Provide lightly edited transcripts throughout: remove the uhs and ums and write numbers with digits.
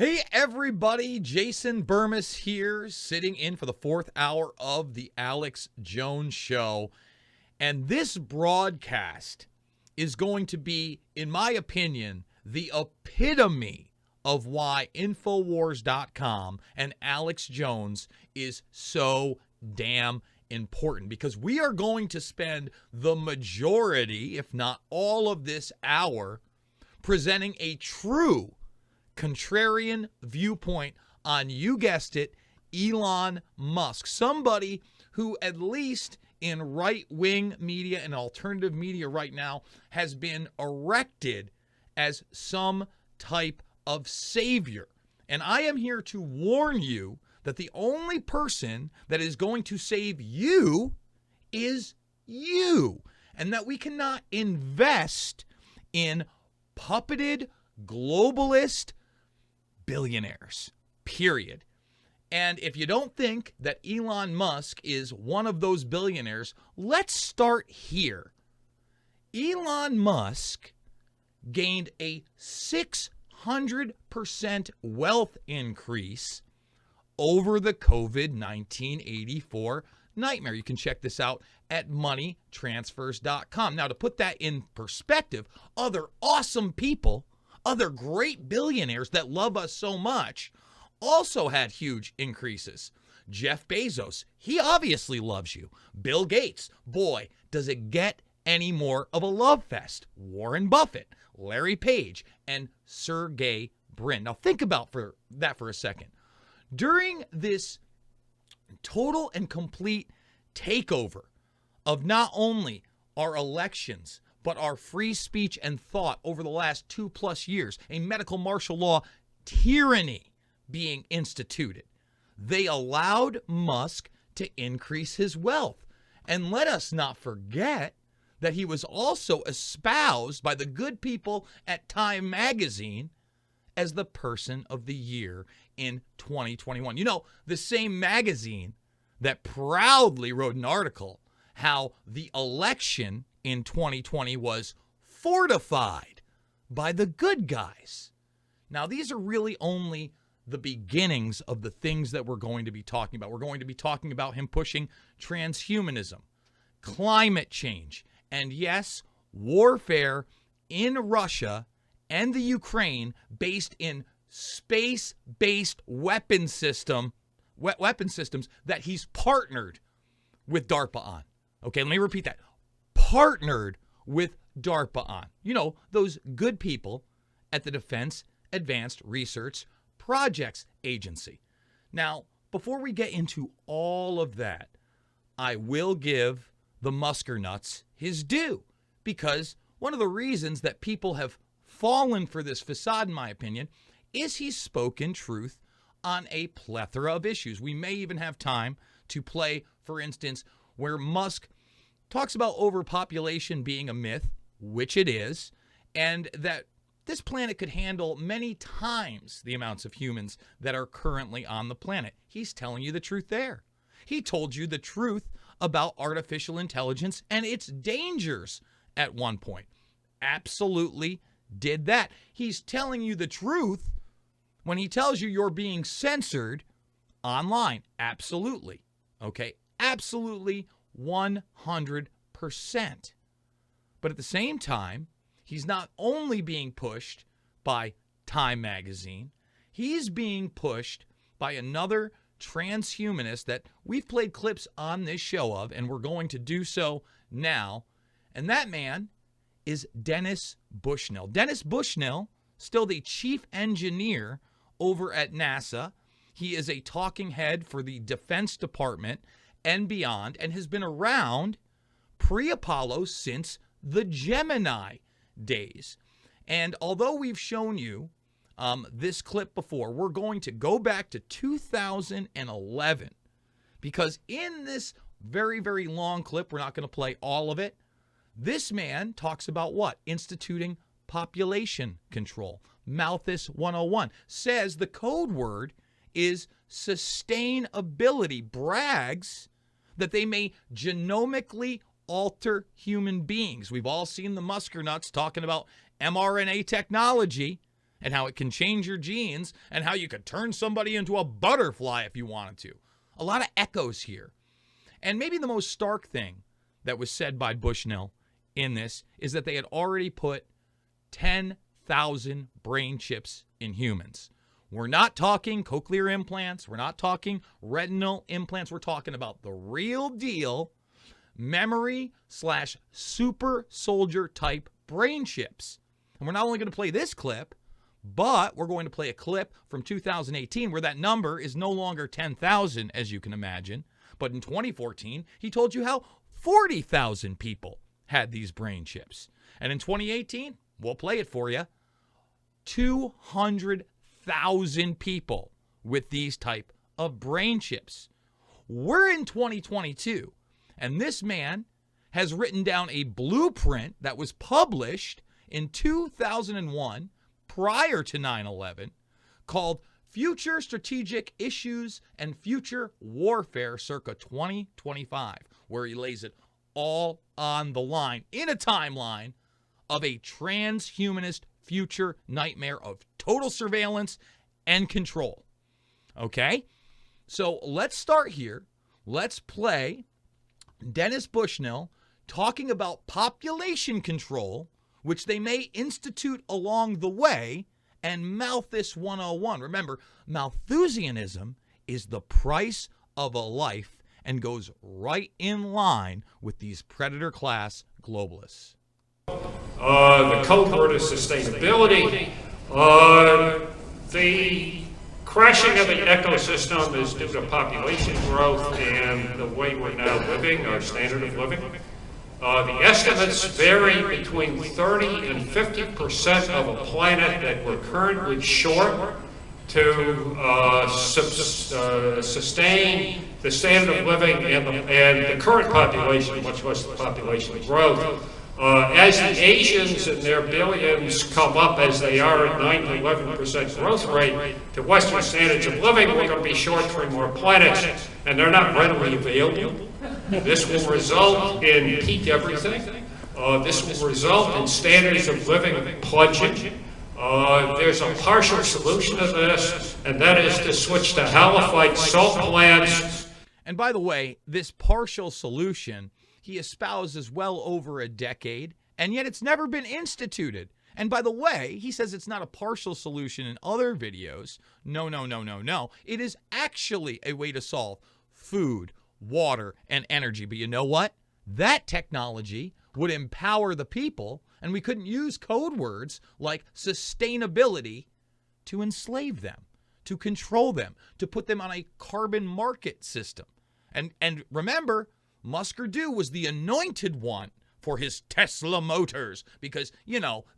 Hey everybody, Jason Bermas here, sitting in for the fourth hour of the Alex Jones Show. And this broadcast is going to be, in my opinion, the epitome of why Infowars.com and Alex Jones is so damn important. Because we are going to spend the majority, if not all of this hour, presenting a true contrarian viewpoint on, you guessed it, Elon Musk. Somebody who, at least in right-wing media and alternative media right now, has been erected as some type of savior. And I am here to warn you that the only person that is going to save you is you. And that we cannot invest in puppeted globalist billionaires, period. And if you don't think that Elon Musk is one of those billionaires, let's start here. Elon Musk gained a 600% wealth increase over the COVID-19 84 nightmare. You can check this out at moneytransfers.com. Now, to put that in perspective, other awesome people, other great billionaires that love us so much, also had huge increases. Jeff Bezos, he obviously loves you. Bill Gates, boy, does it get any more of a love fest. Warren Buffett, Larry Page, and Sergey Brin. Now think about that for a second. During this total and complete takeover of not only our elections, but our free speech and thought over the last 2+ years, a medical martial law tyranny being instituted, they allowed Musk to increase his wealth. And let us not forget that he was also espoused by the good people at Time magazine as the person of the year in 2021. You know, the same magazine that proudly wrote an article how the election in 2020 was fortified by the good guys. Now, these are really only the beginnings of the things that we're going to be talking about. We're going to be talking about him pushing transhumanism, climate change, and yes, warfare in Russia and the Ukraine based in space-based weapon systems that he's partnered with DARPA on. Okay, let me repeat that. Partnered with DARPA on. You know, those good people at the Defense Advanced Research Projects Agency. Now, before we get into all of that, I will give the Muskernuts his due, because one of the reasons that people have fallen for this facade, in my opinion, is he's spoken truth on a plethora of issues. We may even have time to play, for instance, where Musk talks about overpopulation being a myth, which it is, and that this planet could handle many times the amounts of humans that are currently on the planet. He's telling you the truth there. He told you the truth about artificial intelligence and its dangers at one point. Absolutely did that. He's telling you the truth when he tells you you're being censored online. Absolutely. Okay? Absolutely 100%. But at the same time, he's not only being pushed by Time magazine, he's being pushed by another transhumanist that we've played clips on this show of, and we're going to do so now. And that man is Dennis Bushnell. Dennis Bushnell, still the chief engineer over at NASA. He is a talking head for the Defense Department and beyond, and has been around pre-Apollo since the Gemini days. And although we've shown you this clip before, we're going to go back to 2011, because in this very, very long clip, we're not going to play all of it, this man talks about what? Instituting population control. Malthus 101 says the code word is sustainability, brags that they may genomically alter human beings. We've all seen the Muskernuts talking about mRNA technology and how it can change your genes and how you could turn somebody into a butterfly if you wanted to. A lot of echoes here. And maybe the most stark thing that was said by Bushnell in this is that they had already put 10,000 brain chips in humans. We're not talking cochlear implants. We're not talking retinal implants. We're talking about the real deal memory/super soldier type brain chips. And we're not only going to play this clip, but we're going to play a clip from 2018 where that number is no longer 10,000, as you can imagine. But in 2014, he told you how 40,000 people had these brain chips. And in 2018, we'll play it for you, 200,000 people with these type of brain chips. We're in 2022, and this man has written down a blueprint that was published in 2001 prior to 9/11 called Future Strategic Issues and Future Warfare circa 2025, where he lays it all on the line in a timeline of a transhumanist future nightmare of total surveillance and control. Okay? So let's start here. Let's play Dennis Bushnell talking about population control, which they may institute along the way, and Malthus 101. Remember, Malthusianism is the price of a life and goes right in line with these predator class globalists. The code word is sustainability. The crashing of an ecosystem is due to population growth and the way we're now living, our standard of living. The estimates vary between 30 and 50% of a planet that we're currently short to sustain the standard of living and the current population, much less the population growth. As the Asians and their billions come up as they are at 9 to 11% growth rate to Western standards of living, we're going to be short 3 more planets, and they're not readily available. This will result in peak everything. This will result in standards of living plunging. There's a partial solution to this, and that is to switch to halophyte salt plants. And by the way, this partial solution he espouses well over a decade, and yet it's never been instituted. And by the way, he says it's not a partial solution in other videos. No. It is actually a way to solve food, water, and energy. But you know what? That technology would empower the people, and we couldn't use code words like sustainability to enslave them, to control them, to put them on a carbon market system. And remember, Musk was the anointed one for his Tesla motors because,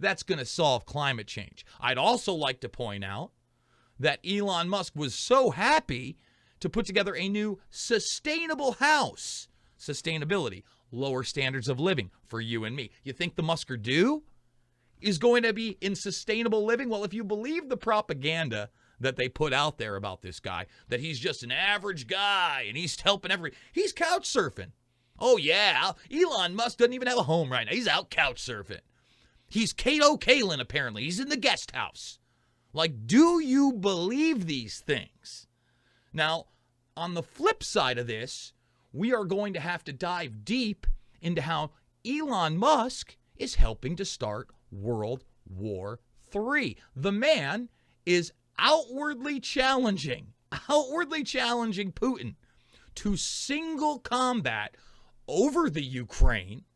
that's going to solve climate change. I'd also like to point out that Elon Musk was so happy to put together a new sustainable house. Sustainability, lower standards of living for you and me. You think the Musker is going to be in sustainable living? Well, if you believe the propaganda that they put out there about this guy, that he's just an average guy and he's helping he's couch surfing. Oh yeah, Elon Musk doesn't even have a home right now. He's out couch surfing. He's Kato Kalin apparently. He's in the guest house. Like, do you believe these things? Now, on the flip side of this, we are going to have to dive deep into how Elon Musk is helping to start World War III. The man is outwardly challenging Putin to single combat over the Ukraine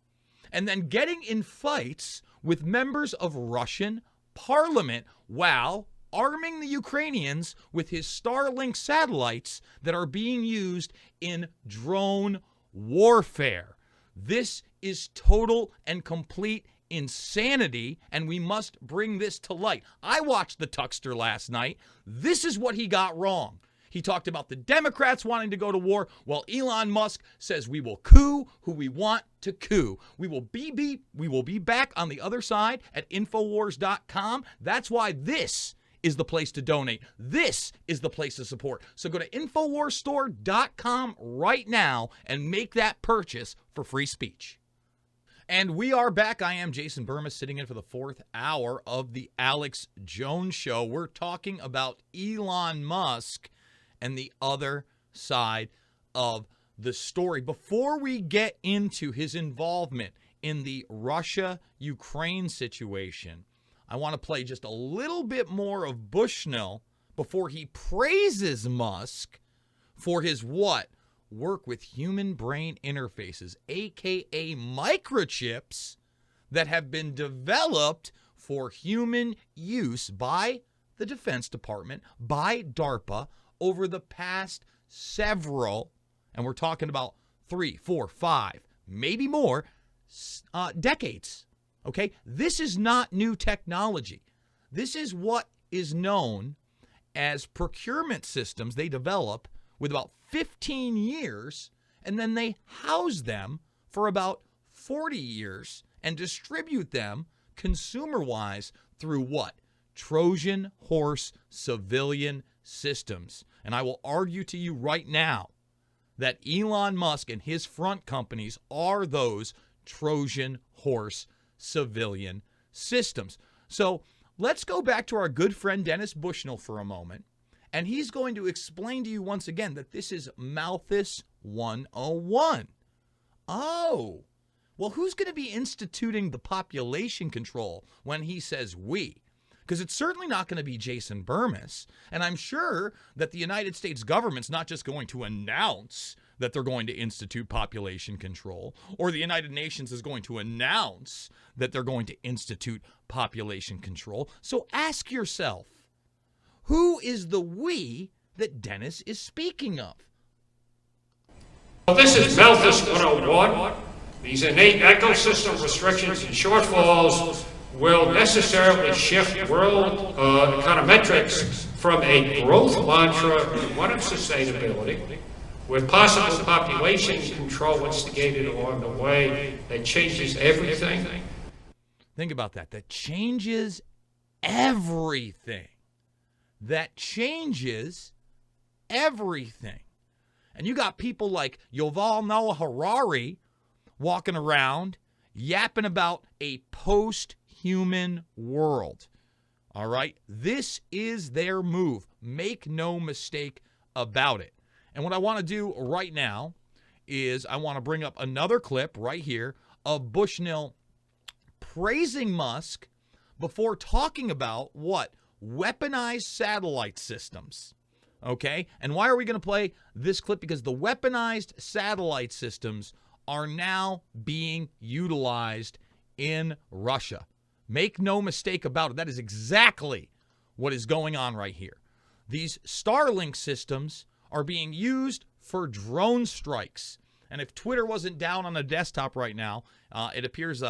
and then getting in fights with members of Russian parliament while arming the Ukrainians with his Starlink satellites that are being used in drone warfare. This is total and complete insanity, and we must bring this to light. I watched the Tuxter last night. This is what he got wrong. He talked about the Democrats wanting to go to war. Well, Elon Musk says we will coup who we want to coup. We will be back on the other side at Infowars.com. That's why this is the place to donate. This is the place to support. So go to Infowarsstore.com right now and make that purchase for free speech. And we are back. I am Jason Bermas, sitting in for the fourth hour of the Alex Jones Show. We're talking about Elon Musk and the other side of the story. Before we get into his involvement in the Russia-Ukraine situation, I want to play just a little bit more of Bushnell before he praises Musk for his what? Work with human brain interfaces, aka microchips that have been developed for human use by the Defense Department, by DARPA, over the past several, and we're talking about 3, 4, 5, maybe more, decades. Okay? This is not new technology. This is what is known as procurement systems they develop with about 15 years, and then they house them for about 40 years and distribute them consumer-wise through what? Trojan horse civilian systems. And I will argue to you right now that Elon Musk and his front companies are those Trojan horse civilian systems. So let's go back to our good friend Dennis Bushnell for a moment. And he's going to explain to you once again that this is Malthus 101. Oh, well, who's going to be instituting the population control when he says we? Because it's certainly not going to be Jason Bermas. And I'm sure that the United States government's not just going to announce that they're going to institute population control, or the United Nations is going to announce that they're going to institute population control. So ask yourself, who is the we that Dennis is speaking of? Well, this is Malthus 101. These innate ecosystem restrictions and shortfalls will necessarily shift world econometrics from a growth mantra to one of sustainability, with possible population control instigated along the way that changes everything. Think about that. That changes everything. That changes everything. And you got people like Yuval Noah Harari walking around yapping about a post-human world. All right? This is their move. Make no mistake about it. And what I want to do right now is I want to bring up another clip right here of Bushnell praising Musk before talking about what? Weaponized satellite systems. Okay? And why are we going to play this clip? Because the weaponized satellite systems are now being utilized in Russia. Make no mistake about it. That is exactly what is going on right here. These Starlink systems are being used for drone strikes. And if Twitter wasn't down on a desktop right now, it appears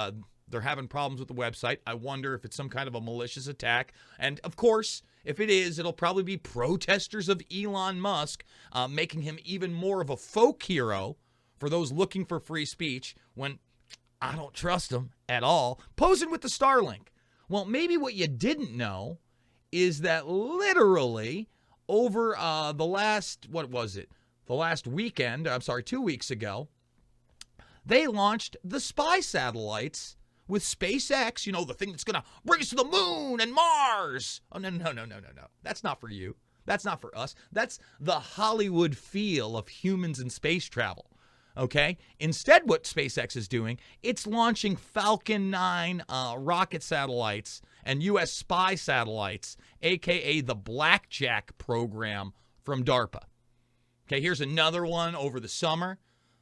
they're having problems with the website. I wonder if it's some kind of a malicious attack. And, of course, if it is, it'll probably be protesters of Elon Musk, making him even more of a folk hero for those looking for free speech when I don't trust them at all, posing with the Starlink. Well, maybe what you didn't know is that literally over the last, the last weekend, 2 weeks ago, they launched the spy satellites with SpaceX, the thing that's going to bring us to the moon and Mars. Oh, no. That's not for you. That's not for us. That's the Hollywood feel of humans in space travel. Okay? Instead, what SpaceX is doing, it's launching Falcon 9 rocket satellites and U.S. spy satellites, a.k.a. the Blackjack program from DARPA. Okay, here's another one over the summer.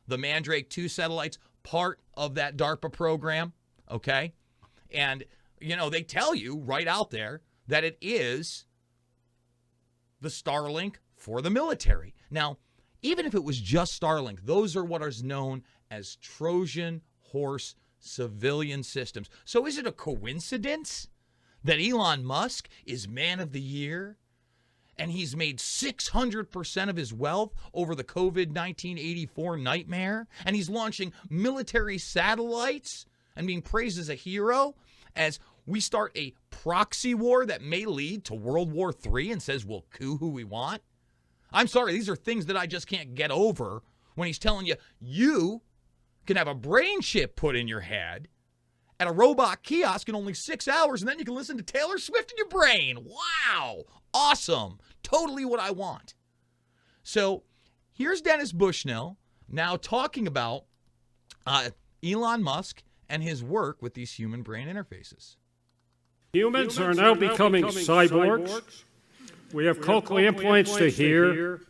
The Mandrake 2 satellites, part of that DARPA program. Okay? And, they tell you right out there that it is the Starlink for the military. Now, even if it was just Starlink, those are what is known as Trojan horse civilian systems. So is it a coincidence that Elon Musk is man of the year and he's made 600% of his wealth over the COVID-19 84 nightmare, and he's launching military satellites and being praised as a hero as we start a proxy war that may lead to World War III and says we'll coup who we want? I'm sorry, these are things that I just can't get over when he's telling you can have a brain chip put in your head at a robot kiosk in only 6 hours, and then you can listen to Taylor Swift in your brain. Wow. Awesome. Totally what I want. So here's Dennis Bushnell now talking about Elon Musk and his work with these human brain interfaces. Humans are now becoming cyborgs. We have cochlear implants to hear,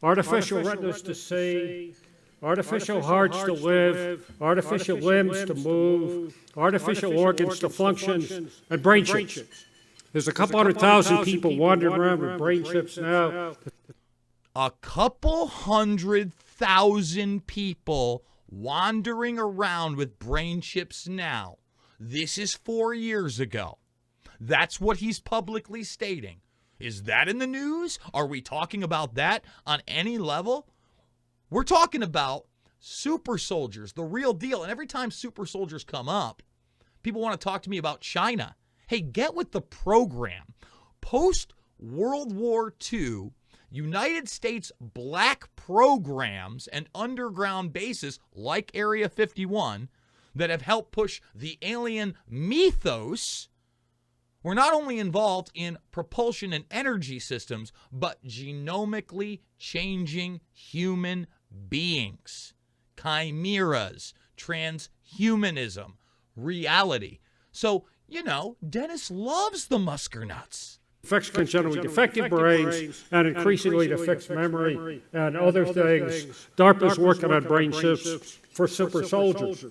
artificial retinas to see, artificial hearts to live, artificial limbs to move, artificial organs to function, and brain chips. There's a couple 100,000 people wandering around with brain chips now. A couple 100,000 people wandering around with brain chips now. This is 4 years ago. That's what he's publicly stating. Is that in the news? Are we talking about that on any level? We're talking about super soldiers, the real deal. And every time super soldiers come up, people want to talk to me about China. Hey, get with the program. Post-World War II, United States black programs and underground bases like Area 51 that have helped push the alien mythos were not only involved in propulsion and energy systems, but genomically changing human beings, chimeras, transhumanism, reality. So, Dennis loves the Muskernuts. Affects congenitally defective brains and increasingly affects memory and other things. DARPA's working on brain chips for super soldiers.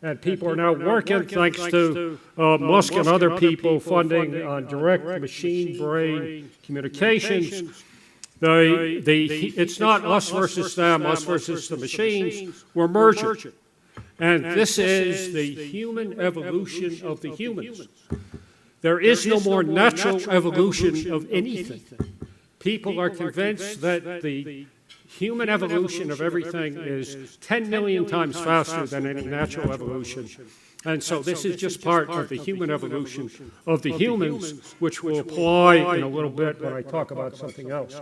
And people are now working, thanks to Musk and other people, funding on direct machine-brain communications. It's not us versus them, us versus the machines. We're merging. And this is the human evolution of the humans. There is no more natural evolution of anything. People are convinced that the human evolution of everything is 10 million times faster than any natural evolution. And so this is just part of the human evolution of the humans, which will apply in a little bit when I talk about something else.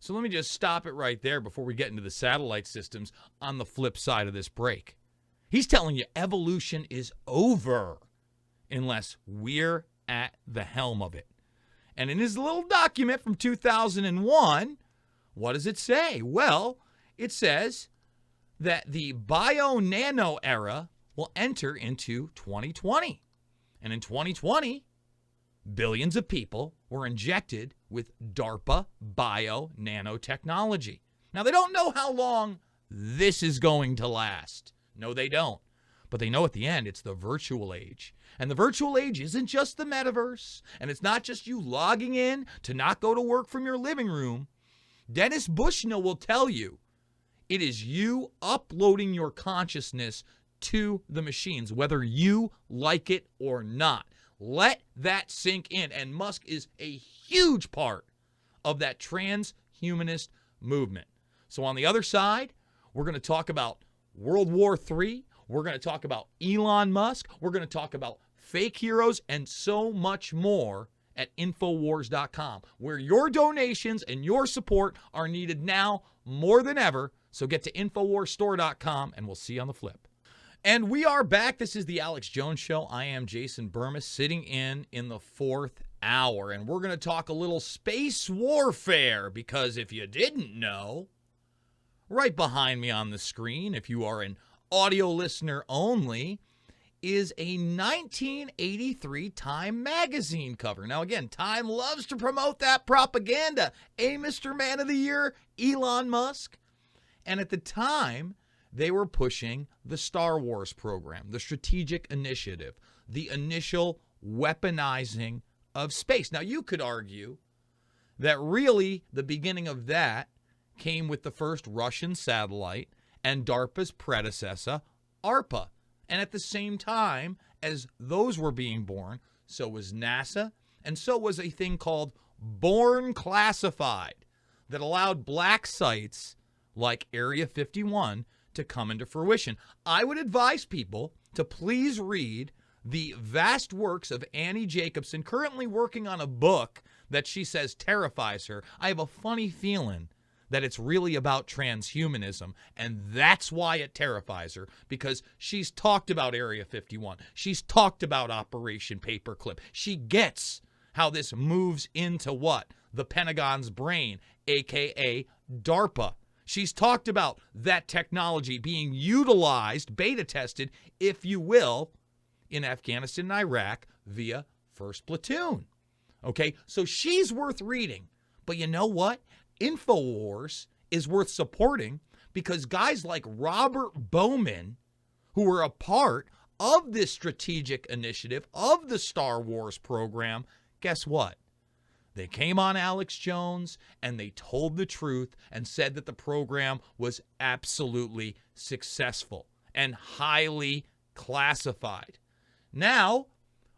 So let me just stop it right there before we get into the satellite systems on the flip side of this break. He's telling you evolution is over unless we're at the helm of it. And in his little document from 2001, what does it say? Well, it says that the bio-nano era will enter into 2020. And in 2020, billions of people were injected with DARPA bio-nanotechnology. Now, they don't know how long this is going to last. No, they don't. But they know at the end it's the virtual age. And the virtual age isn't just the metaverse. And it's not just you logging in to not go to work from your living room. Dennis Bushnell will tell you it is you uploading your consciousness to the machines, whether you like it or not. Let that sink in. And Musk is a huge part of that transhumanist movement. So on the other side, we're going to talk about World War III. We're going to talk about Elon Musk. We're going to talk about fake heroes and so much more at Infowars.com, where your donations and your support are needed now more than ever. So get to InfoWarsStore.com, and we'll see you on the flip. And we are back. This is the Alex Jones Show. I am Jason Bermas, sitting in the fourth hour, and we're going to talk a little space warfare, because if you didn't know, right behind me on the screen, if you are an audio listener only, is a 1983 Time magazine cover. Now, again, Time loves to promote that propaganda. Mr. Man of the Year, Elon Musk. And at the time, they were pushing the Star Wars program, the strategic initiative, the initial weaponizing of space. Now, you could argue that really the beginning of that came with the first Russian satellite and DARPA's predecessor, ARPA. And at the same time as those were being born, so was NASA, and so was a thing called Born Classified that allowed black sites like Area 51 to come into fruition. I would advise people to please read the vast works of Annie Jacobson, currently working on a book that she says terrifies her. I have a funny feeling that it's really about transhumanism, and that's why it terrifies her, because she's talked about Area 51. She's talked about Operation Paperclip. She gets how this moves into what? The Pentagon's brain, aka DARPA. She's talked about that technology being utilized, beta tested, if you will, in Afghanistan and Iraq via 1st Platoon. Okay, so she's worth reading. But you know what? Infowars is worth supporting, because guys like Robert Bowman, who were a part of this strategic initiative of the Star Wars program, guess what? They came on Alex Jones and they told the truth and said that the program was absolutely successful and highly classified. Now,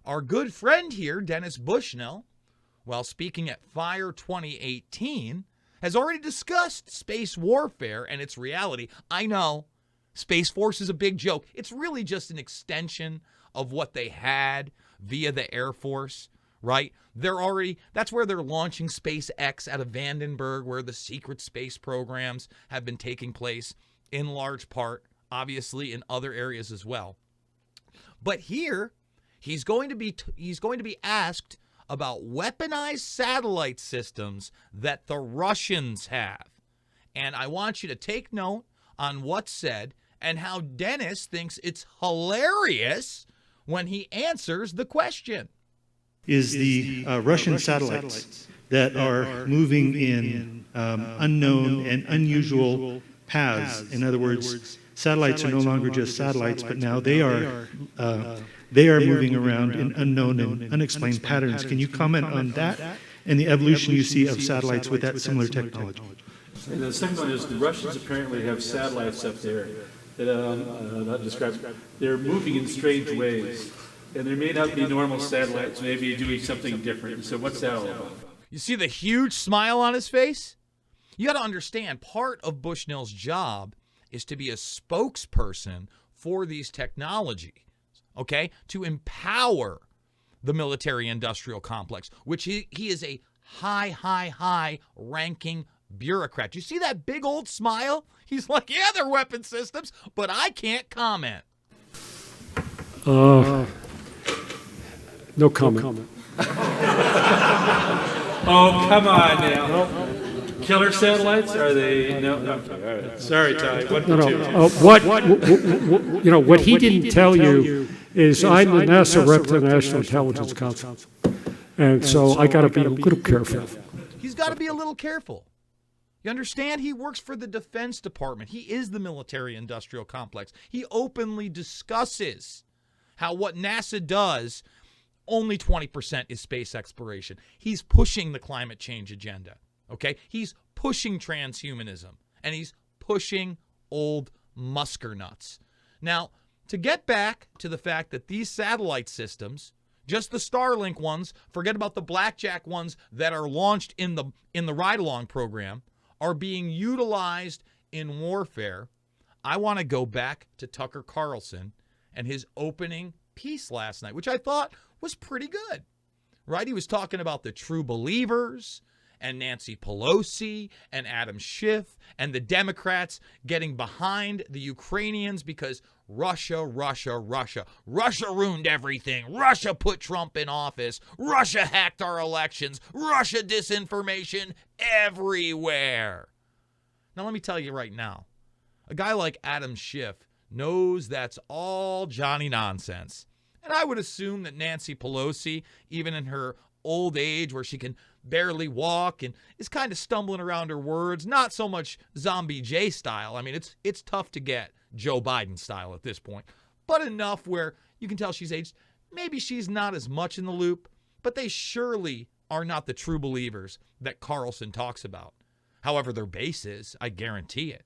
our good friend here, Dennis Bushnell, while speaking at Fire 2018, has already discussed space warfare and its reality. I know, Space Force is a big joke. It's really just an extension of what they had via the Air Force, right? That's where they're launching SpaceX out of Vandenberg, where the secret space programs have been taking place in large part, obviously in other areas as well. But here, he's going to be asked about weaponized satellite systems that the Russians have. And I want you to take note on what's said and how Dennis thinks it's hilarious when he answers the question. Is the Russian satellites that are moving in unknown and unusual paths. In other words, satellites are no longer just satellites, but now they are moving around in unknown and unexplained patterns. Can you comment on that and the evolution you see of satellites with that similar technology? And the second one is the Russians apparently have satellites up there that not described. They're moving in strange ways, and there may not be normal satellites. Maybe you're doing something different. So what's that all about? You see the huge smile on his face? You got to understand, part of Bushnell's job is to be a spokesperson for these technologies, okay, to empower the military-industrial complex, which he is a high ranking bureaucrat. You see that big old smile? He's like, yeah, they're weapon systems, but I can't comment. No comment. Oh, come on now. Killer satellites? Are they? No. Okay, all right. Sorry, Ty. What he didn't tell you is I'm the NASA rep to the National Intelligence Council. And so I got to be a little careful. He's got to be a little careful. You understand? He works for the Defense Department. He is the military-industrial complex. He openly discusses how what NASA does, only 20% is space exploration. He's pushing the climate change agenda, okay? He's pushing transhumanism, and he's pushing old Musker nuts. Now, to get back to the fact that these satellite systems, just the Starlink ones, forget about the Blackjack ones that are launched in the ride-along program, are being utilized in warfare, I want to go back to Tucker Carlson and his opening piece last night, which I thought was pretty good, right? He was talking about the true believers and Nancy Pelosi and Adam Schiff and the Democrats getting behind the Ukrainians because Russia ruined everything. Russia put Trump in office. Russia hacked our elections. Russia disinformation everywhere. Now, let me tell you right now, a guy like Adam Schiff knows that's all Johnny nonsense. And I would assume that Nancy Pelosi, even in her old age where she can barely walk and is kind of stumbling around her words, not so much Zombie J style. I mean, it's tough to get Joe Biden style at this point, but enough where you can tell she's aged. Maybe she's not as much in the loop, but they surely are not the true believers that Carlson talks about. However, their base is, I guarantee it.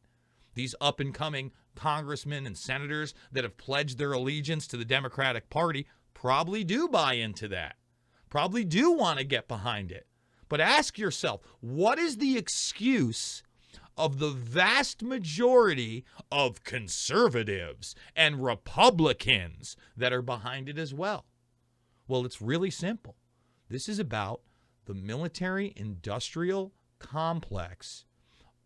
These up-and-coming congressmen and senators that have pledged their allegiance to the Democratic Party probably do buy into that, probably do want to get behind it. But ask yourself, what is the excuse of the vast majority of conservatives and Republicans that are behind it as well? Well, it's really simple. This is about the military-industrial complex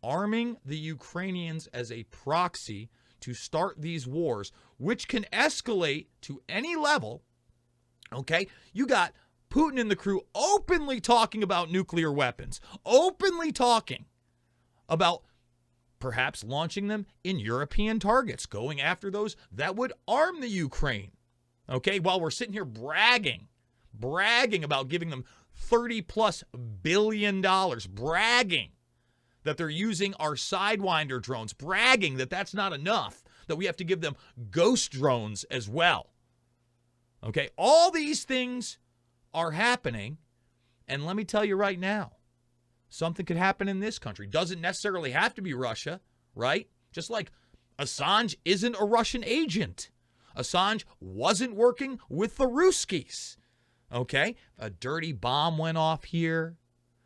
arming the Ukrainians as a proxy to start these wars, which can escalate to any level. Okay? You got Putin and the crew openly talking about nuclear weapons, openly talking about perhaps launching them in European targets, going after those that would arm the Ukraine. Okay? While we're sitting here bragging about giving them $30+ billion, bragging that they're using our Sidewinder drones, bragging that that's not enough, that we have to give them ghost drones as well. Okay, all these things are happening, and let me tell you right now, something could happen in this country. Doesn't necessarily have to be Russia, right? Just like Assange isn't a Russian agent. Assange wasn't working with the Ruskies. Okay, a dirty bomb went off here,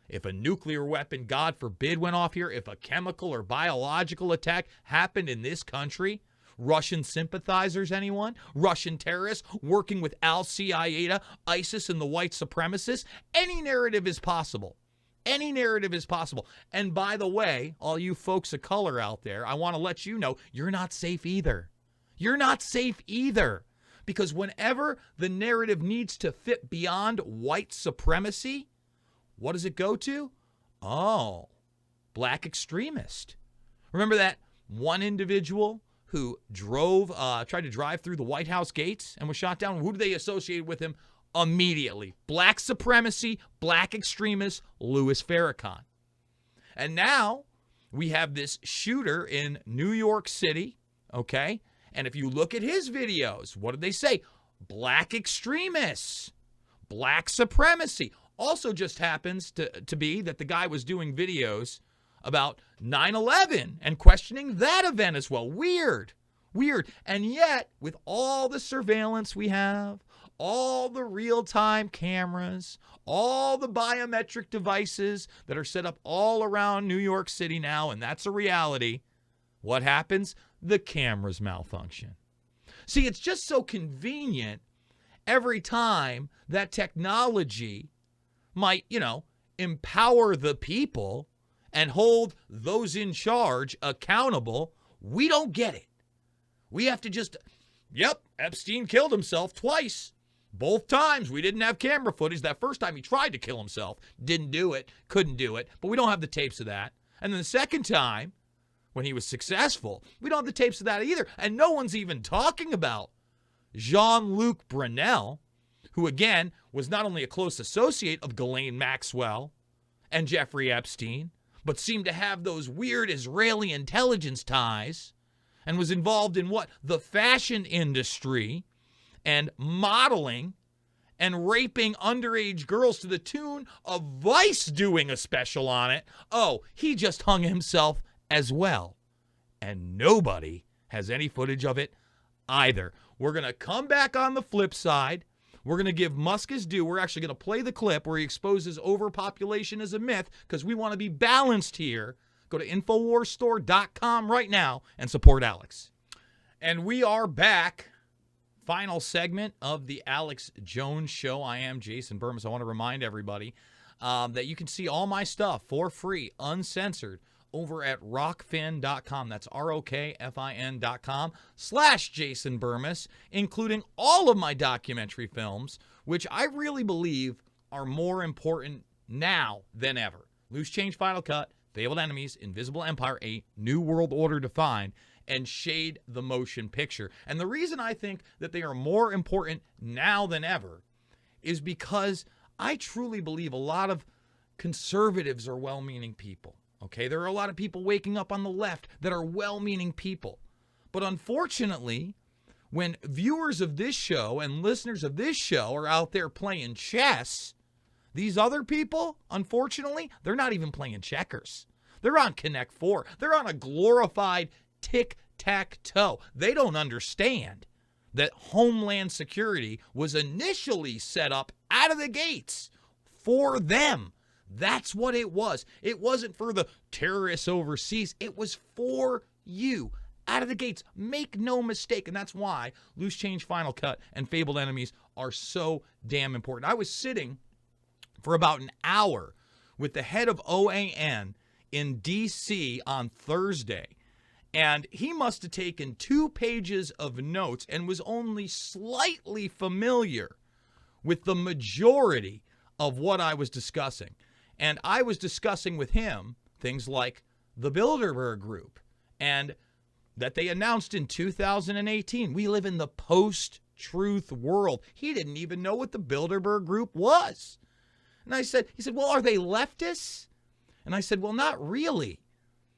if a nuclear weapon, God forbid, went off here, if a chemical or biological attack happened in this country, Russian sympathizers, anyone? Russian terrorists working with Al-Qaeda, ISIS, and the white supremacists? Any narrative is possible. Any narrative is possible. And by the way, all you folks of color out there, I want to let you know, you're not safe either. You're not safe either. Because whenever the narrative needs to fit beyond white supremacy, what does it go to? Oh, black extremist. Remember that one individual who tried to drive through the White House gates and was shot down? Who do they associate with him immediately? Black supremacy, black extremist, Louis Farrakhan. And now we have this shooter in New York City, okay? And if you look at his videos, what did they say? Black extremists, black supremacy. Also just happens to be that the guy was doing videos about 9/11 and questioning that event as well. Weird. And yet, with all the surveillance we have, all the real-time cameras, all the biometric devices that are set up all around New York City now, and that's a reality, what happens? The cameras malfunction. See, it's just so convenient every time that technology might, empower the people and hold those in charge accountable. We don't get it. We have to just, Epstein killed himself twice. Both times we didn't have camera footage. That first time he tried to kill himself, didn't do it, couldn't do it, but we don't have the tapes of that. And then the second time, when he was successful, we don't have the tapes of that either. And no one's even talking about Jean-Luc Brunel, who again was not only a close associate of Ghislaine Maxwell and Jeffrey Epstein, but seemed to have those weird Israeli intelligence ties and was involved in the fashion industry and modeling and raping underage girls to the tune of Vice doing a special on it. Oh, he just hung himself as well. And nobody has any footage of it either. We're going to come back on the flip side. We're going to give Musk his due. We're actually going to play the clip where he exposes overpopulation as a myth because we want to be balanced here. Go to InfoWarsStore.com right now and support Alex. And we are back. Final segment of the Alex Jones Show. I am Jason Bermas. I want to remind everybody that you can see all my stuff for free, uncensored, over at rockfin.com. That's ROKFIN.com/Jason Bermas, including all of my documentary films, which I really believe are more important now than ever. Loose Change Final Cut, Fabled Enemies, Invisible Empire, A New World Order Defined, and Shade the Motion Picture. And the reason I think that they are more important now than ever is because I truly believe a lot of conservatives are well-meaning people. Okay, there are a lot of people waking up on the left that are well-meaning people. But unfortunately, when viewers of this show and listeners of this show are out there playing chess, these other people, unfortunately, they're not even playing checkers. They're on Connect 4. They're on a glorified tic-tac-toe. They don't understand that Homeland Security was initially set up out of the gates for them. That's what it was. It wasn't for the terrorists overseas. It was for you. Out of the gates. Make no mistake. And that's why Loose Change Final Cut and Fabled Enemies are so damn important. I was sitting for about an hour with the head of OAN in D.C. on Thursday, and he must have taken 2 pages of notes and was only slightly familiar with the majority of what I was discussing. And I was discussing with him things like the Bilderberg Group, and that they announced in 2018. We live in the post-truth world. He didn't even know what the Bilderberg Group was. And he said, well, are they leftists? And I said, well, not really.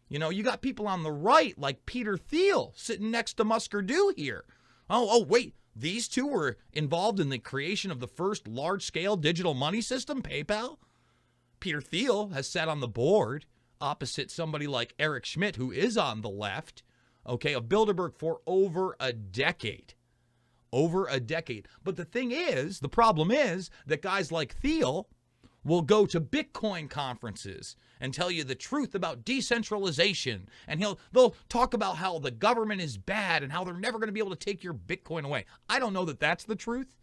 You know, you got people on the right like Peter Thiel sitting next to Musk here. Oh, wait, these two were involved in the creation of the first large-scale digital money system, PayPal? Peter Thiel has sat on the board opposite somebody like Eric Schmidt, who is on the left, okay, of Bilderberg for over a decade. But the problem is that guys like Thiel will go to Bitcoin conferences and tell you the truth about decentralization. And they'll talk about how the government is bad and how they're never going to be able to take your Bitcoin away. I don't know that that's the truth,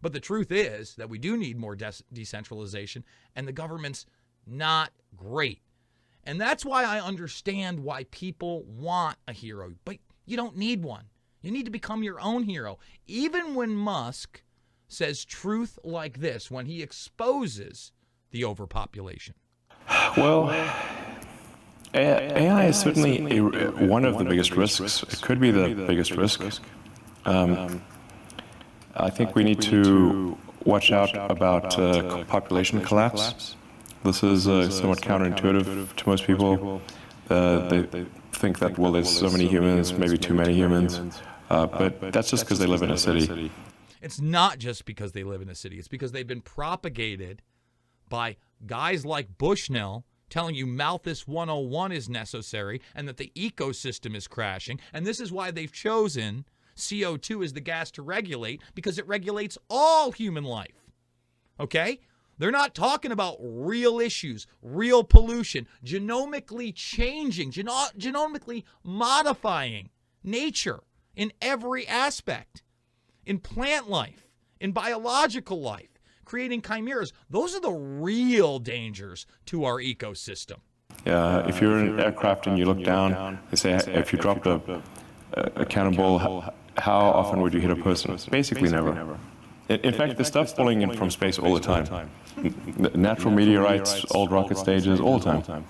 but the truth is that we do need more decentralization, and the government's not great. And that's why I understand why people want a hero, but you don't need one. You need to become your own hero. Even when Musk says truth like this, when he exposes the overpopulation. Well, AI is certainly one of the biggest risks. It could be the biggest risk. I think we need to watch out about population collapse. This is somewhat counterintuitive to most people. They think that, well, there's so many humans, maybe too many humans, but that's just because they live in a city. It's not just because they live in a city. It's because they've been propagated by guys like Bushnell telling you Malthus 101 is necessary and that the ecosystem is crashing. And this is why they've chosen CO2 as the gas to regulate, because it regulates all human life. Okay? They're not talking about real issues, real pollution, genomically changing, genomically modifying nature in every aspect, in plant life, in biological life, creating chimeras. Those are the real dangers to our ecosystem. Yeah, if you're in an aircraft and you look down, they say if you dropped a cannonball, how often would you hit a person? Basically never. In fact, there's stuff falling in from space all the time. Natural meteorites, old rocket stages, all the time.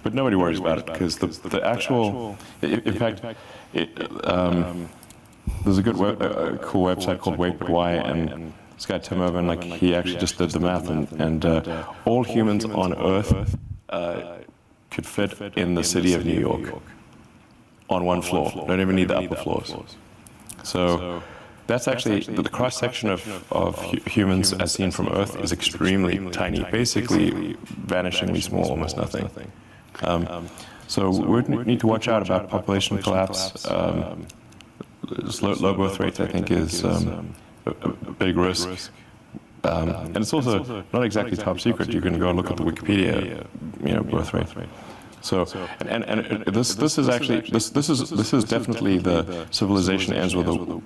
But nobody worries about it because the actual, in fact, there's a good cool website called Wait But Why, and this guy Tim Urban, like, he actually just did the math, and all humans on Earth could fit in the city of New York on one floor. Don't even need the upper floors. So that's actually, the cross-section of humans as seen from Earth is extremely tiny, basically vanishingly small, almost nothing. So we need to watch out about population collapse. Low birth rates, I think, is a big risk. And it's also not exactly top secret. You can go look at the Wikipedia, birth rate. So, and this is actually this is definitely the civilization ends with a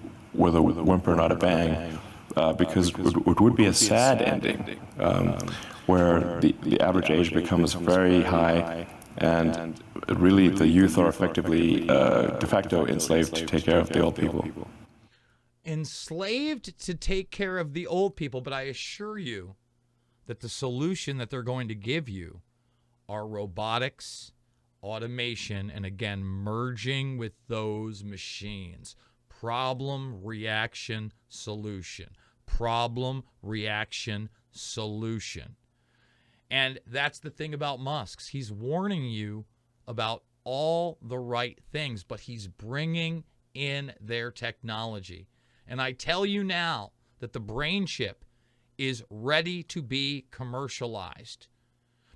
whimper, not a bang, because it would be a sad ending, where the average age becomes very high, and really the youth are effectively de facto enslaved to take care of the old people. Enslaved to take care of the old people, but I assure you that the solution that they're going to give you are robotics, automation, and again, merging with those machines. Problem, reaction, solution. Problem, reaction, solution. And that's the thing about Musk. He's warning you about all the right things, but he's bringing in their technology. And I tell you now that the brain chip is ready to be commercialized.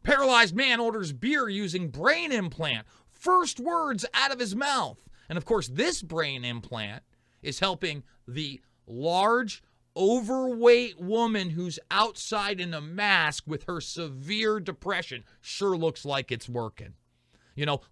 Paralyzed man orders beer using brain implant. First words out of his mouth. And of course, this brain implant is helping the large, overweight woman who's outside in a mask with her severe depression. Sure looks like it's working.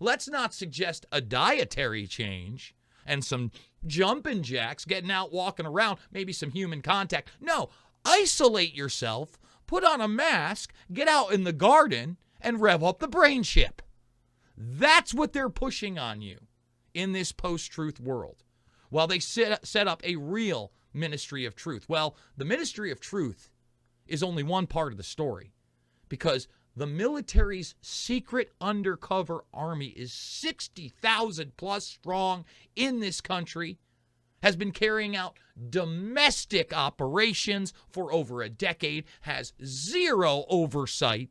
Let's not suggest a dietary change and some jumping jacks, getting out, walking around, maybe some human contact. No, isolate yourself, put on a mask, get out in the garden, and rev up the brain chip. That's what they're pushing on you in this post-truth world. While they set up a real ministry of truth. Well, the ministry of truth is only one part of the story, because the military's secret undercover army is 60,000 plus strong in this country, has been carrying out domestic operations for over a decade, has zero oversight,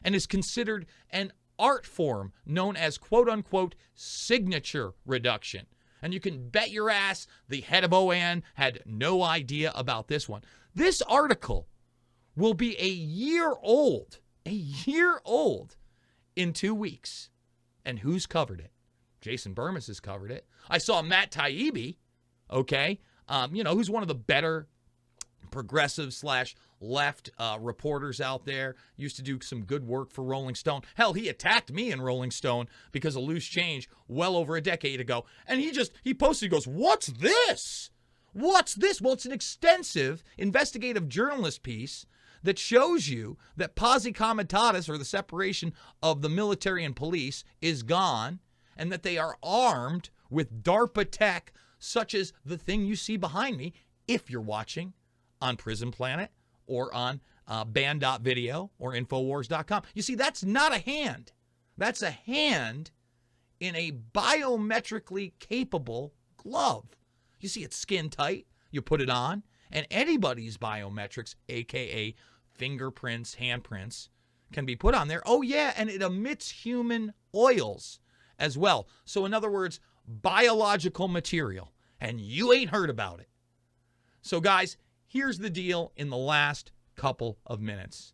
and is considered an art form known as quote-unquote signature reduction. And you can bet your ass the head of OAN had no idea about this one. This article will be a year old in 2 weeks. And who's covered it? Jason Bermas has covered it. I saw Matt Taibbi, who's one of the better progressive / left reporters out there, used to do some good work for Rolling Stone. Hell, he attacked me in Rolling Stone because of loose change well over a decade ago. And he posted, he goes, "What's this? What's this?" Well, it's an extensive investigative journalist piece that shows you that posse comitatus, or the separation of the military and police, is gone, and that they are armed with DARPA tech, such as the thing you see behind me, if you're watching on Prison Planet or on band.video or Infowars.com. You see, that's not a hand. That's a hand in a biometrically capable glove. You see, it's skin tight. You put it on, and anybody's biometrics, aka fingerprints, handprints, can be put on there. Oh yeah, and it emits human oils as well. So in other words, biological material, and you ain't heard about it. So guys, here's the deal in the last couple of minutes.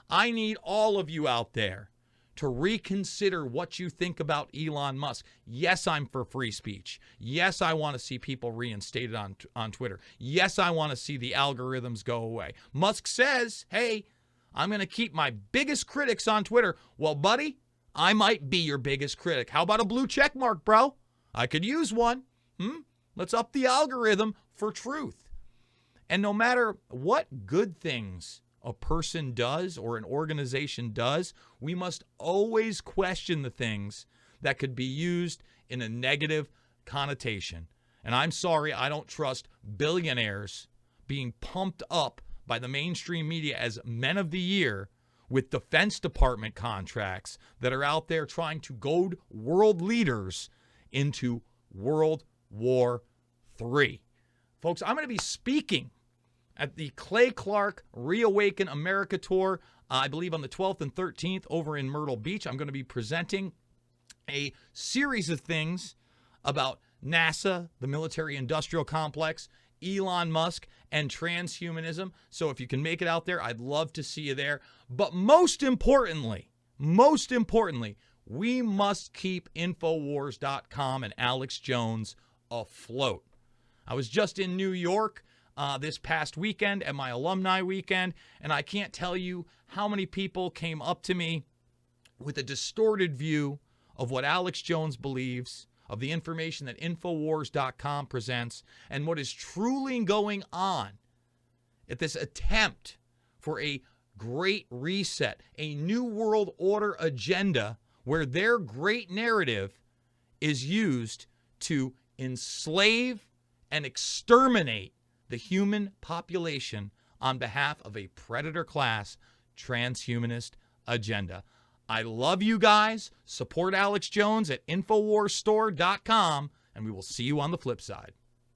I need all of you out there to reconsider what you think about Elon Musk. Yes, I'm for free speech. Yes, I want to see people reinstated on Twitter. Yes, I want to see the algorithms go away. Musk says, hey, I'm going to keep my biggest critics on Twitter. Well, buddy, I might be your biggest critic. How about a blue check mark, bro? I could use one. Let's up the algorithm for truth. And no matter what good things a person does or an organization does, we must always question the things that could be used in a negative connotation. And I'm sorry, I don't trust billionaires being pumped up by the mainstream media as men of the year with Defense Department contracts that are out there trying to goad world leaders into World War III. Folks, I'm going to be speaking at the Clay Clark Reawaken America Tour, I believe on the 12th and 13th over in Myrtle Beach. I'm going to be presenting a series of things about NASA, the military-industrial complex, Elon Musk, and transhumanism. So if you can make it out there, I'd love to see you there. But most importantly, we must keep Infowars.com and Alex Jones afloat. I was just in New York this past weekend at my alumni weekend, and I can't tell you how many people came up to me with a distorted view of what Alex Jones believes, of the information that Infowars.com presents, and what is truly going on at this attempt for a great reset, a new world order agenda where their great narrative is used to enslave and exterminate the human population on behalf of a predator class transhumanist agenda. I love you guys. Support Alex Jones at InfoWarsStore.com, and we will see you on the flip side.